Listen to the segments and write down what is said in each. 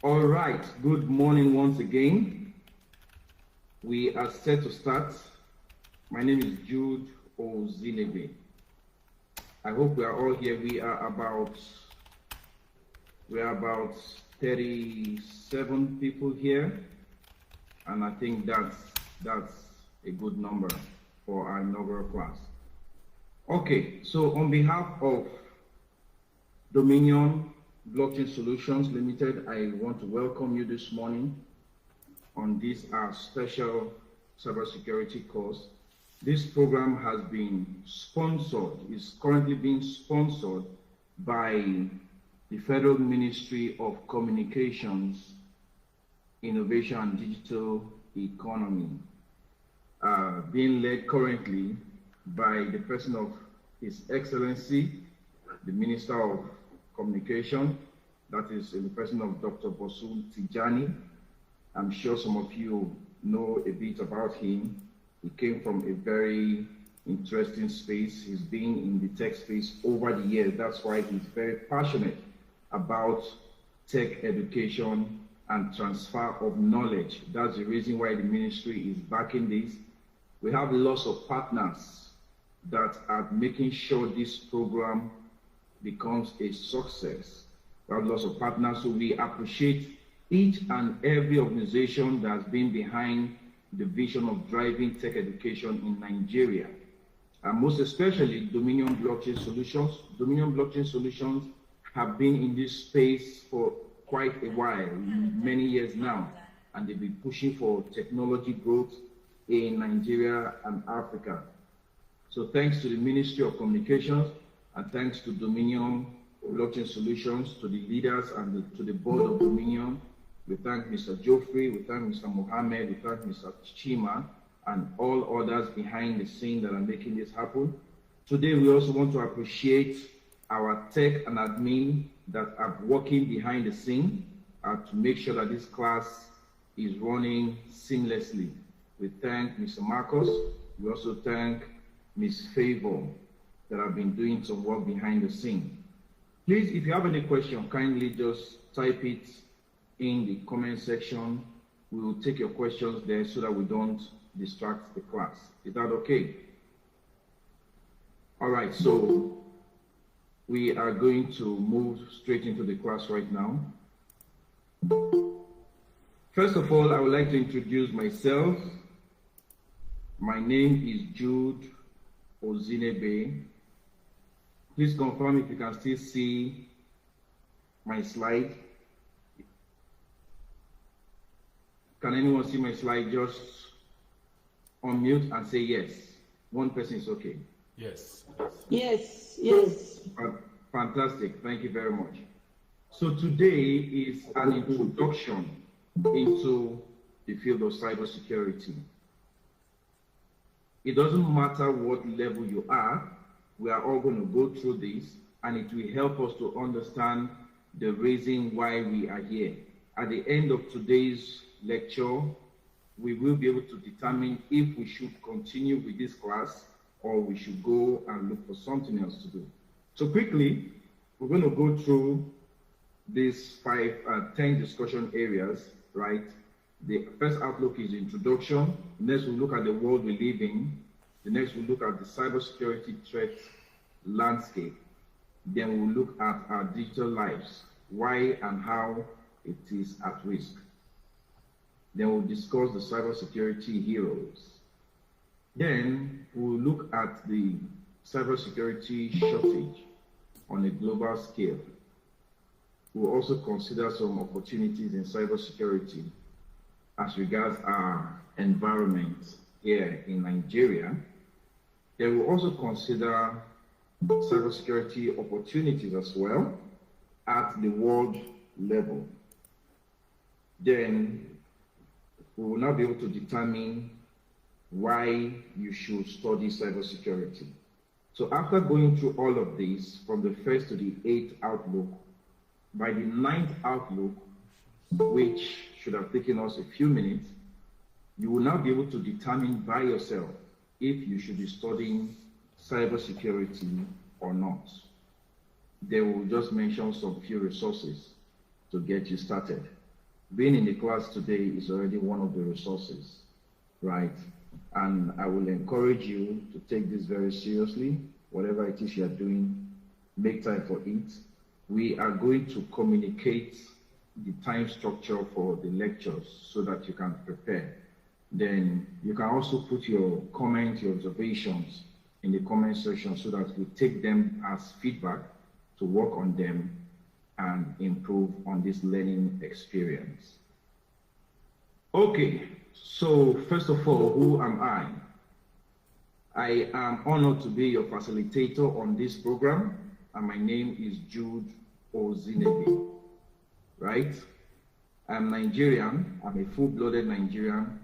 All right, good morning once again. We are set to start. My name is Jude Ozinebe. I hope we are all here. We are about 37 people here, and I think that's a good number for our inaugural class. Okay, so on behalf of Dominion Blockchain Solutions Limited, I want to welcome you this morning on this our special cybersecurity course. This program has been sponsored, is currently being sponsored by the Federal Ministry of Communications, Innovation and Digital Economy, being led currently by the person of His Excellency, the Minister of Communication, that is in the person of Dr. Bosun Tijani. I'm sure some of you know a bit about him. He came from a very interesting space. He's been in the tech space over the years. That's why he's very passionate about tech education and transfer of knowledge. That's the reason why the ministry is backing this. We have lots of partners that are making sure this program becomes a success. We have lots of partners, so we appreciate each and every organization that's been behind the vision of driving tech education in Nigeria, and most especially Dominion Blockchain Solutions. Dominion Blockchain Solutions have been in this space for quite a while, many years now, and they've been pushing for technology growth in Nigeria and Africa. So thanks to the Ministry of Communications and thanks to Dominion Blockchain Solutions, to the leaders and to the board of Dominion. We thank Mr. Geoffrey, we thank Mr. Mohammed, we thank Mr. Chima, and all others behind the scene that are making this happen. Today, we also want to appreciate our tech and admin that are working behind the scene to make sure that this class is running seamlessly. We thank Mr. Marcos. We also thank Ms. Favor that have been doing some work behind the scene. Please, if you have any question, kindly just type it in the comment section. We will take your questions there so that we don't distract the class. Is that okay? All right, so we are going to move straight into the class right now. First of all, I would like to introduce myself. My name is Jude Ozinebe. Please confirm if you can still see my slide. Can anyone see my slide? Just unmute and say yes. One person is okay. Yes. Yes, yes. Fantastic. Thank you very much. So today is an introduction into the field of cybersecurity. It doesn't matter what level you are, we are all going to go through this, and it will help us to understand the reason why we are here. At the end of today's lecture, we will be able to determine if we should continue with this class or we should go and look for something else to do. So quickly, we're going to go through these 10 discussion areas, right? The first outlook is introduction. Next, we'll look at the world we live in. The next, we'll look at the cybersecurity threat landscape. Then we'll look at our digital lives, why and how it is at risk. Then we'll discuss the cybersecurity heroes. Then we'll look at the cybersecurity shortage on a global scale. We'll also consider some opportunities in cybersecurity as regards our environment here in Nigeria. Then we'll also consider cybersecurity opportunities as well at the world level. Then we will now be able to determine why you should study cybersecurity. So after going through all of this, from the first to the 8th outlook, by the 9th outlook, which should have taken us a few minutes, you will now be able to determine by yourself if you should be studying cybersecurity or not. They will just mention some few resources to get you started. being in the class today is already one of the resources, right? And I will encourage you to take this very seriously. Whatever it is you are doing, make time for it. We are going to communicate the time structure for the lectures so that you can prepare. Then you can also put your comments, your observations in the comment section so that we take them as feedback to work on them and improve on this learning experience. Okay, so first of all, who am I? I am honored to be your facilitator on this program, and my name is Jude Ozinebe, right? I'm Nigerian, I'm a full-blooded Nigerian,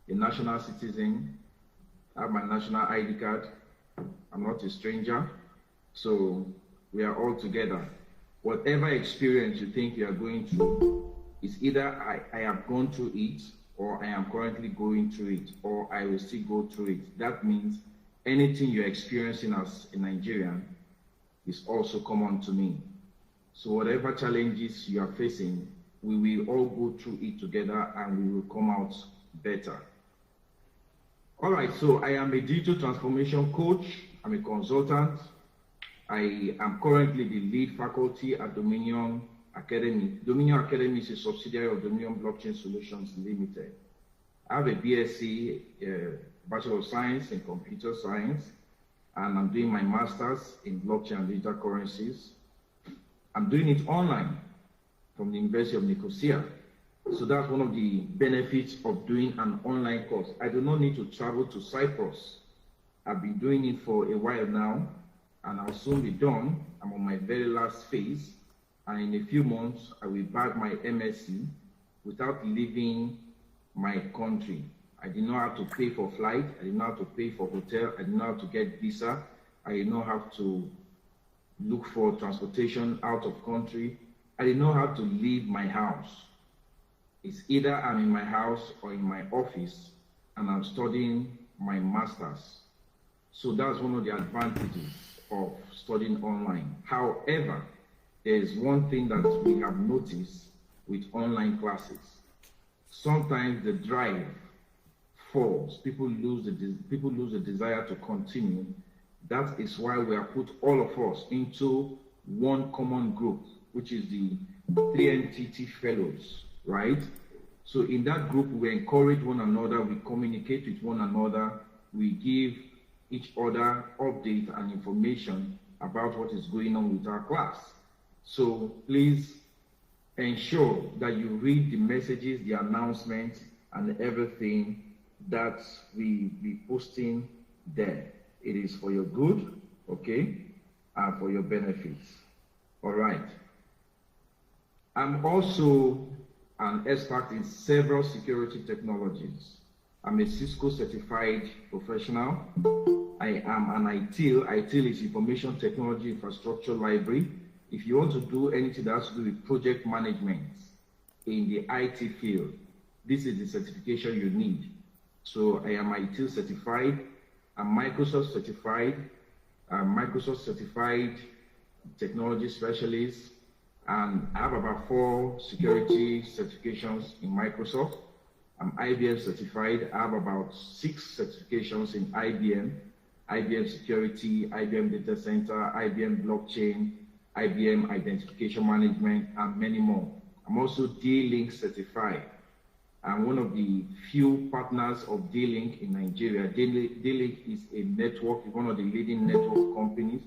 a national citizen. I have my national ID card. I'm not a stranger, so we are all together. Whatever experience you think you are going through, is either I have gone through it, or I am currently going through it, or I will still go through it. That means anything you're experiencing as a Nigerian is also common to me. So whatever challenges you are facing, we will all go through it together and we will come out better. All right, so I am a digital transformation coach. I'm a consultant. I am currently the lead faculty at Dominion Academy. Dominion Academy is a subsidiary of Dominion Blockchain Solutions Limited. I have a BSc, Bachelor of Science in Computer Science, and I'm doing my master's in blockchain and digital currencies. I'm doing it online from the University of Nicosia. So that's one of the benefits of doing an online course. I do not need to travel to Cyprus. I've been doing it for a while now, and I'll soon be done. I'm on my very last phase, and in a few months, I will bag my MSc without leaving my country. I did not have to pay for flight, I did not have to pay for hotel, I did not have to get visa, I did not have to look for transportation out of country, I did not have to leave my house. It's either I'm in my house or in my office and I'm studying my master's. So that's one of the advantages of studying online. However, there's one thing that we have noticed with online classes. Sometimes the drive falls, people lose the desire to continue. That is why we have put all of us into one common group, which is the 3NTT Fellows, right? So in that group, we encourage one another, we communicate with one another, we give each other update and information about what is going on with our class. So please ensure that you read the messages, the announcements, and everything that we be posting there. It is for your good, okay, and for your benefits. All right. I'm also an expert in several security technologies. I'm a Cisco certified professional. I am an ITIL. ITIL is Information Technology Infrastructure Library. If you want to do anything that has to do with project management in the IT field, this is the certification you need. So I am ITIL certified. I'm Microsoft certified. I'm Microsoft certified technology specialist. And I have about 4 security certifications in Microsoft. I'm IBM certified. I have about 6 certifications in IBM, IBM Security, IBM Data Center, IBM Blockchain, IBM Identification Management, and many more. I'm also D-Link certified. I'm one of the few partners of D-Link in Nigeria. D-Link is a network, one of the leading network companies.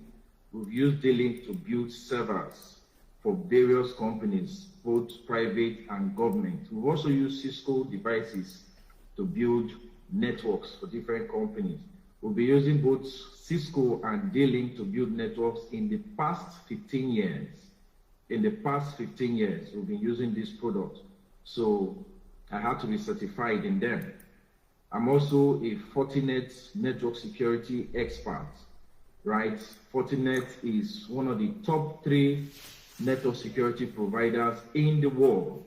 We've used D-Link to build servers for various companies, both private and government. We've also used Cisco devices to build networks for different companies. We'll be using both Cisco and D-Link to build networks in the past 15 years. In the past 15 years, we've been using this product. So I have to be certified in them. I'm also a Fortinet network security expert, right? Fortinet is one of the top 3 network security providers in the world,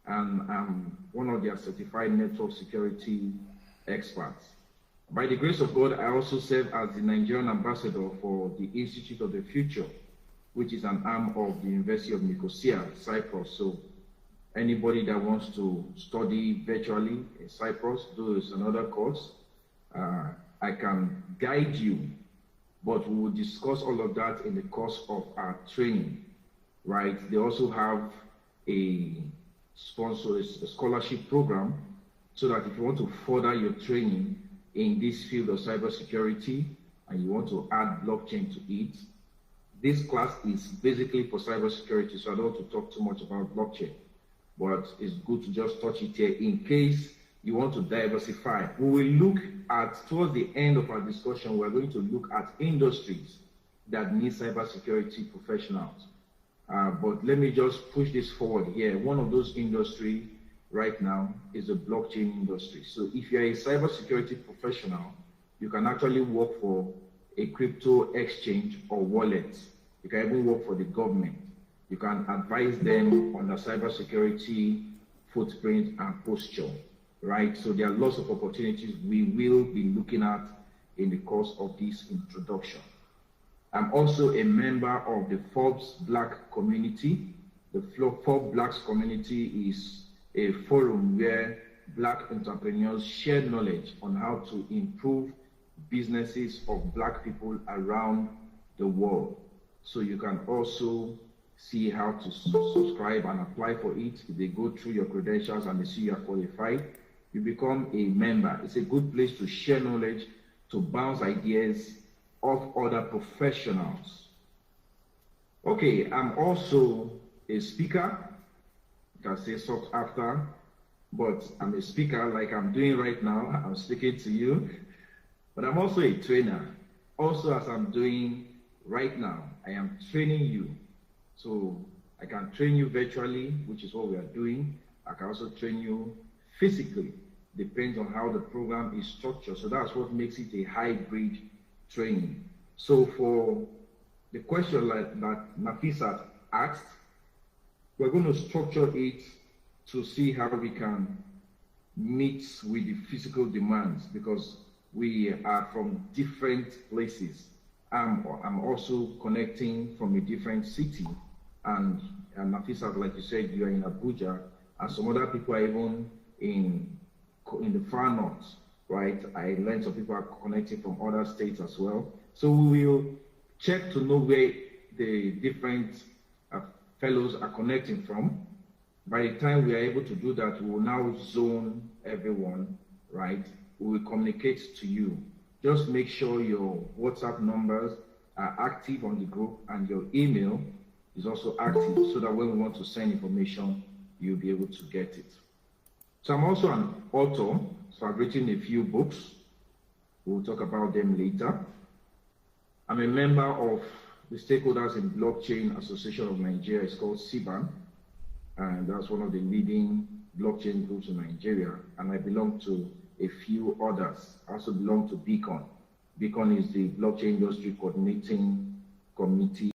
and I'm one of their certified network security experts. By the grace of God, I also serve as the Nigerian ambassador for the Institute of the Future, which is an arm of the University of Nicosia, Cyprus. So anybody that wants to study virtually in Cyprus, though it's another course, I can guide you, but we will discuss all of that in the course of our training, right? They also have a scholarship program, so that if you want to further your training in this field of cybersecurity and you want to add blockchain to it, this class is basically for cybersecurity, so I don't want to talk too much about blockchain, but it's good to just touch it here in case you want to diversify. We will look at, towards the end of our discussion, we're going to look at industries that need cybersecurity professionals. But let me just push this forward here. One of those industries right now is the blockchain industry. So if you're a cybersecurity professional, you can actually work for a crypto exchange or wallet. You can even work for the government. You can advise them on the cybersecurity footprint and posture, right? So there are lots of opportunities we will be looking at in the course of this introduction. I'm also a member of the Forbes Black community. The Forbes Black community is a forum where Black entrepreneurs share knowledge on how to improve businesses of Black people around the world. So you can also see how to subscribe and apply for it. If they go through your credentials and they see you are qualified, you become a member. It's a good place to share knowledge, to bounce ideas of other professionals. Okay, I'm also a speaker. You can say sought after, but I'm a speaker like I'm doing right now. I'm speaking to you, but I'm also a trainer. Also, as I'm doing right now, I am training you. So I can train you virtually, which is what we are doing. I can also train you physically. Depends on how the program is structured. So that's what makes it a hybrid training. So for the question that Nafisa asked, we're going to structure it to see how we can meet with the physical demands, because we are from different places. I'm also connecting from a different city, and Nafisa, like you said, you are in Abuja, and some other people are even in the far north, right? I learned some people are connecting from other states as well. So we will check to know where the different fellows are connecting from. By the time we are able to do that, we will now zone everyone, right? We will communicate to you. Just make sure your WhatsApp numbers are active on the group and your email is also active, so that when we want to send information, you'll be able to get it. So I'm also an author, so I've written a few books. We'll talk about them later. I'm a member of the Stakeholders in Blockchain Association of Nigeria. It's called CBAN, and that's one of the leading blockchain groups in Nigeria. And I belong to a few others. I also belong to Beacon. Beacon is the blockchain industry coordinating committee